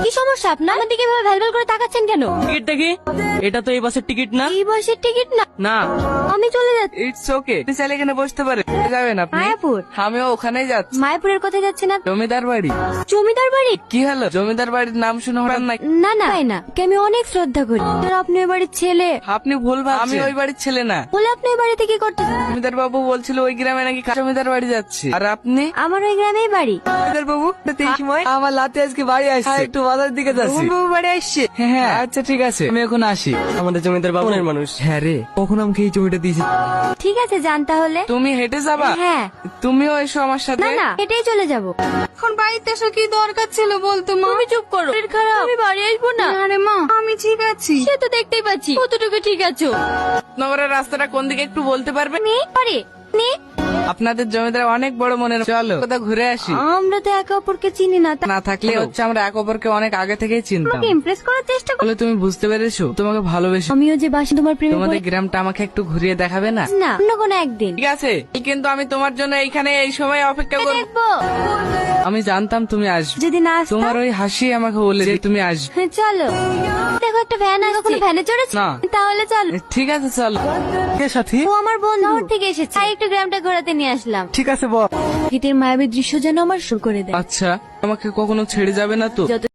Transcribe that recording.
কি সমস্যা আপনার? আমার দিকে এভাবে ভ্যালভ্যাল করে তাকাচ্ছেন কেন? টিকিটটা কি? এটা তো এই বাসের টিকিট না। এই বয়সের টিকিট না। না, আমি চলে যাচ্ছি ইটস ওকে, আপনি চাইলে এখানে বসতে পারেন। যাবেন আপনি? মায়াপুর। আমিও ওখানেই যাচ্ছি। মায়াপুরের কোথায় যাচ্ছেন আপনি? জমিদার বাড়ি। জমিদার বাড়ি? কি হলো, জমিদার বাড়ির নাম শুনে হঠাৎ না? না না তাই না, কে আমি অনেক শ্রদ্ধা করি। আর আপনি ওই বাড়ির ছেলে আপনি ভুল ভাবছেন, আমি ওই বাড়ির ছেলে না। বলে আপনি ওই বাড়িতে কি করতেছেন? জমিদার বাবু বলছিল ওই গ্রামে নাকি জমিদার বাড়ি যাচ্ছে। আর আপনি? আমার ওই গ্রামেই বাড়ি। জমিদার বাবু এই সময় আমার লাতে আজকে বাড়ি আসছে, একটু বাজার দিকে যাচ্ছি। বাবু বাড়ি আসছে? হ্যাঁ আচ্ছা ঠিক আছে, আমি এখন আসি। আমাদের জমিদার বাবুনের মানুষ। হ্যাঁ রে, কখন আমাকে এই জমিটা দিয়েছে? ঠিক আছে যান তাহলে। তুমি হেঁটে যাবা? হ্যাঁ। তুমিও এসো আমার সাথে। না না এটাই চলে যাব। এখন বাড়িতে এসে কি দরকার ছিল বলতো মা? তুমি চুপ করো, শরীর খারাপ, আমি বাড়ি আসবো না। আরে মা, আমি ঠিক আছি। সে তো দেখতেই পাচ্ছি কতটুকু ঠিক আছো। নগরের রাস্তাটা কোন দিকে একটু বলতে পারবে? নে পারে নে। আপনাদের জমিদার অনেক বড় মনের, চলো কোথাও ঘুরে আসি। আমরা তো একে অপরকে চিনি না, না থাকলে হচ্ছে আমরা এক অপরকে অনেক আগে থেকেই চিনতাম। আমাকে ইমপ্রেস করার চেষ্টা করো। বলে তুমি বুঝতে পেরেছো তোমাকে ভালোবেসে। আমিও যে বাসি তোমার প্রেমে তোমাদের পড়ে- গ্রামটা আমাকে একটু ঘুরিয়ে দেখাবে না? না অন্য কোনো একদিন ঠিক আছে, কিন্তু আমি তোমার জন্য এইখানে এই সময় অপেক্ষা করব। দেখবো। আমি জানতাম তুমি আসবে, যদি না আসতাম? তোমার ওই হাসি আমাকে বলে যে তুমি আসবে। হ্যাঁ, চলো। দেখো একটা ভ্যান আসছে, কখনো ভ্যানে চড়েছি? না। তাহলে চলো। ঠিক আছে চলো। কে সাথী? ও আমার বন্ধু শহর থেকে এসেছে, তাই একটু গ্রামটা ঘোরাতে নিয়ে আসলাম। ঠিক আছে বল। প্রকৃতির মায়াবী দৃশ্য যেন আমার শুরু করে দেয়। আচ্ছা, আমাকে কখনো ছেড়ে যাবে না তো? যত